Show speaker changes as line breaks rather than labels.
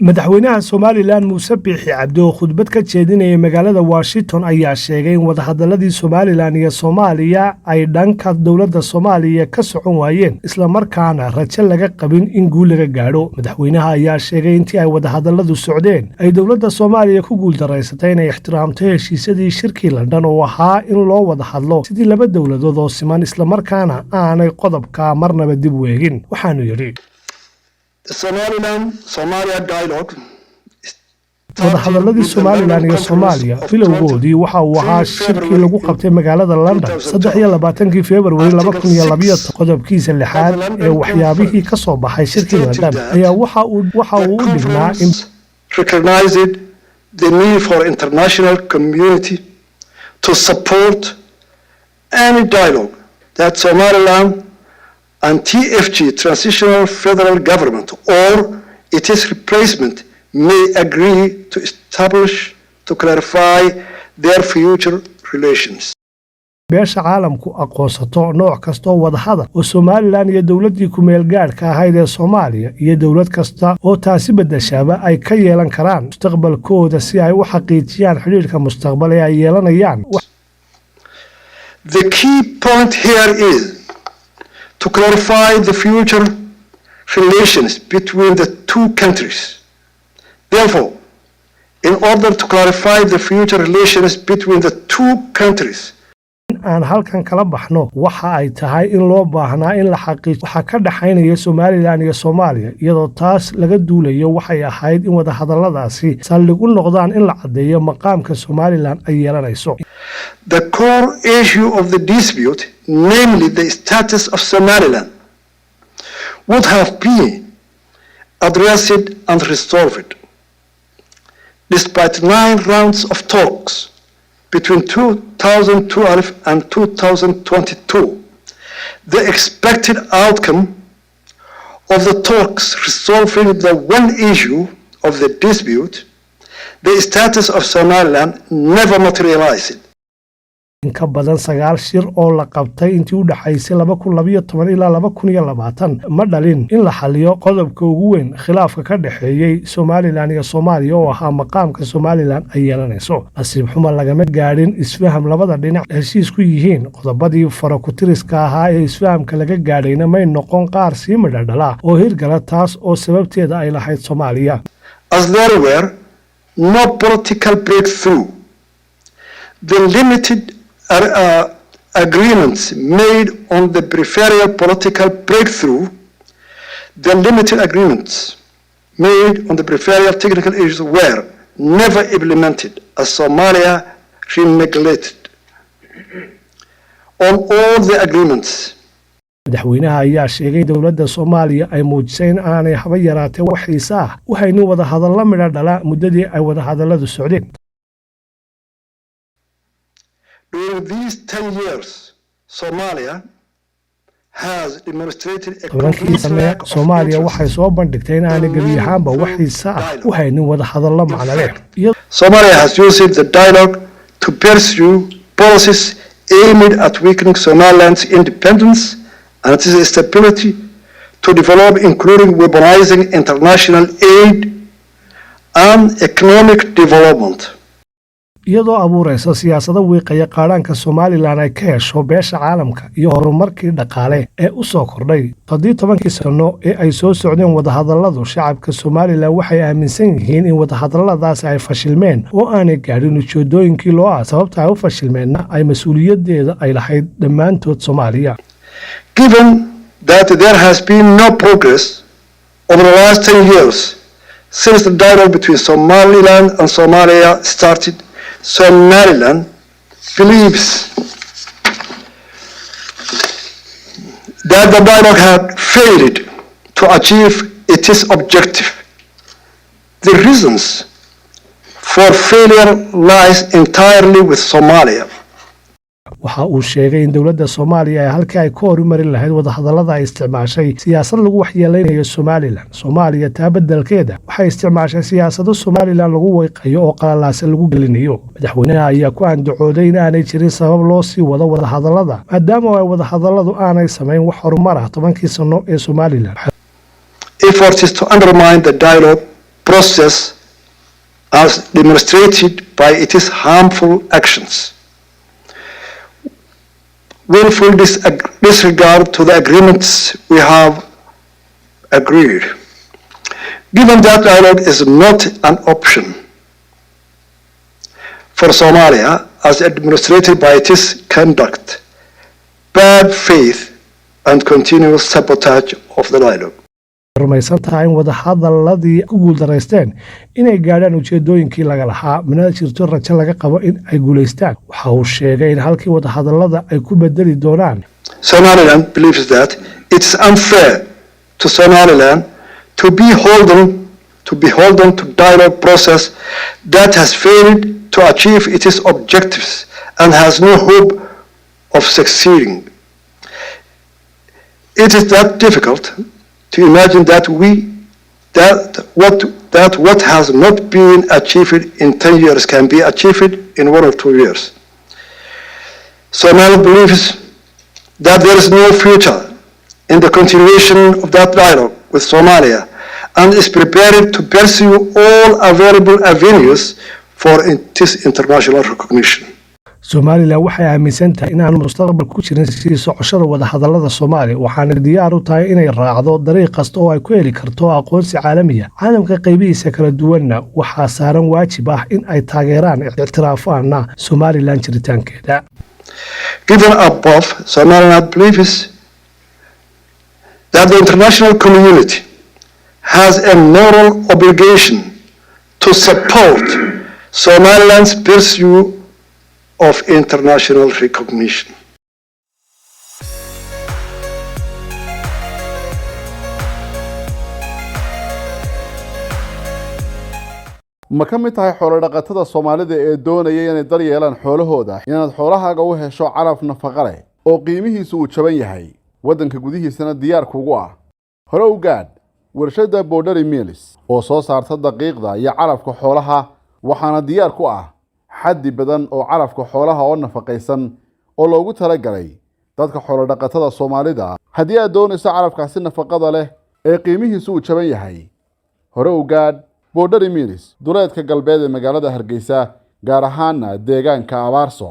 madaxweynaha Somaliland Muuse Biixi Cabdi oo khudbad ka jeedinayay magaalada Washington ayaa sheegay in wadahadaladii Somaliland iyo Soomaaliya ay dhanka dawladda Soomaaliya ka socon waayeen isla markaana rajo laga qabin in guul laga gaadho. Madaxweynaha ayaa sheegay intii ay wadahadaladu socdeen ay dawladda Soomaaliya ku guuldareysatay inay ixtiraamto heshiisyadii shirkii London oo ahaa in loo wada hadlo sidii laba dawladood oo siman isla markaana aanay qodobka marnaba dib u eegin. Waxaanu yiri
Somalia dialogue
wadahadaladii Somaliland iyo Soomaaliya bilowgoodii waxa uu ahaa shirkii lagu qabtay magaalada London 23 February 2012 qodobkiisa lixaad ee waxyaabihii ka soo baxay shirkii London ayaa waxa uu u dhignaa in
recognized the need for international community to support any dialogue that Somaliland and TFG transitional federal government or its replacement may agree to establish to clarify their future relations.
beesha caalamku aqoonsato nooc kasta oo wadahadal oo Somaliland iyo dawladii ku meel gaarka ahayd ee Soomaaliya iyo dawlad kasta oo taasi bedeshaba ay ka yeelan karaan mustaqbalkooda si ay u xaqiijiyaan xiriirka mustaqbal ee ay yeelanayaan.
The key point here is to clarify the future relations between the two countries. Therefore, in order to clarify the future relations between the two countries,
aan halkan kala baxno waxa ay tahay in loo baahnaa in la xaqiijiyo waxa ka dhaxaynaya Somaliland iyo Soomaaliya iyadoo taas laga duulayo waxay ahayd in wadahadaladaasi saldhig u noqdaan in la cadeeyo maqaamka Somaliland ay yeelanayso.
The core issue of the dispute, namely the status of Somaliland, would have been addressed and resolved. Despite 9 rounds of talks between 2012 and 2022, the expected outcome of the talks resolving the one issue of the dispute, the status of Somaliland, never materialized.
in ka badan 9 shir oo la qabtay intii u dhaxaysay 2012 ilaa 2020 ma dhalin in la xaliyo qodobka ugu weyn khilaafka ka dhaxeeyay Somaliland iyo Soomaaliya oo ahaa maqaamka Somaliland ay yeelanayso. nasiib xumo lagama gaadhin isfaham labada dhinac heshiis ku yihiin qodobadii farakutiriska ahaa ee isfahamka laga gaadhayna may noqon qaar sii madhadhala oo hirgala taas oo sababteeda ay lahayd Soomaaliya.
As there were no political breakthrough, the limited agreements made on the peripheral political breakthrough, the limited agreements made on the peripheral technical issues were never implemented as Somalia reneglected on all the agreements.
madaxweynaha ayaa sheegay dawladda Soomaaliya ay muujisay in aanay haba yaraatee wax xiisa ah u haynin wadahadallo midho dhala muddadii ay wadahadalladu socdeen.
During these 10 years, Somalia has demonstrated a
tobankii sane Soomaaliya waxay soo bandhigtay in aanay gebi ahaanba wax xiisa ah u haynin wadahadallo macno leh.
Somalia has used the dialogue to pursue policies aimed at weakening Somaliland's independence and its stability, to develop including weaponizing international aid and economic development.
iyadoo abuuraysa siyaasado wiiqaya qaranka Somaliland ay ka hesho beesha caalamka iyo horumarkii dhaqaale ee u soo kordhay 17 sano ee ay soo socdeen wadahadaladu. shacabka Somaliland waxay aaminsan yihiin in wadahadaladaas ay fashilmeen oo aanay gaadhin ujeedooyinkii loo aas sababta ay u fashilmeenna ay mas'uuliyadeeda ay lahayd dhammaantood Soomaaliya.
Given that there has been no progress over the last 10 years since the dialogue between Somaliland and Somalia started, Somaliland believes that the dialogue had failed to achieve its objective. The reasons for failure lies entirely with Somalia.
waxa uu sheegay in dawladda Soomaaliya ay halkii ay ka horumarin lahayd wadahadalada ay isticmaashay siyaasad lagu waxyeeleynayo Somaliland. Soomaaliya taa beddelkeeda waxay isticmaashay siyaasado Somaliland lagu weyqayo oo qalalaas lagu gelinayo. madaxweynaha ayaa ku andacooday in aanay jirin sabab loo sii wado wadahadalada maadaama ay wadahadaladu aanay samayn wax horumar ah 10 sano ee Somaliland.
Efforts to undermine the dialogue process as demonstrated by its harmful actions. Willful disregard to the agreements we have agreed. Given that dialogue is not an option for Somalia as demonstrated by its conduct, bad faith and continuous sabotage of the dialogue.
rumaysan tahay in wadahadaladii ku guuldareysteen inay gaadhaan ujeedooyinkii laga lahaa mana jirto rajo laga qabo in ay guulaystaan waxa uu sheegay in halkii wadahadalada ay ku bedeli doonaan
Somaliland believes that it's unfair to Somaliland to be beholden to dialogue process that has failed to achieve its objectives and has no hope of succeeding. It is that difficult to imagine that what has not been achieved in 10 years can be achieved in 1 or 2 years. Somalia believes that there is no future in the continuation of that dialogue with Somalia and is prepared to pursue all available avenues for its international recognition.
Somaliland waxay aaminsan tahay in aanu mustaqbal ku jirin sii socoshada wadahadalada Soomaaliya waxaana diyaar u tahay inay raacdo dariiq kasta oo ay ku heli karto aqoonsi caalami ah caalamka qaybihiisa kala duwanna waxaa saaran waajib ah in ay taageeraan ictiraafana Somaliland jiritaankeeda.
Given above, Somaliland believes that the international community has a moral obligation to support Somaliland's pursuit of international recognition.
ma ka mid tahay xoolo dhaqatada Soomaalida ee doonaya inay daryeelaan xoolahooda inaad xoolahaaga u hesho calaf nafaqo leh oo qiimihiisu uu jaban yahay wadanka gudihiisana diyaar kugu ah hore u gaadh warshada Boundary Mills oo soo saarta daqiiqda iyo calafka xoolaha waxaana diyaar ku ah xaddi badan oo calafka xoolaha oo nafaqaysan oo loogu talagalay dadka xoolo dhaqatada Soomaalida haddii aad doonayso calafkaasi nafaqada leh ee qiimihiisu uu jaban yahay hore u gaadh Boundary Mills duleedka galbeed ee magaalada Hargeysa gaar ahaan deegaanka Abaarso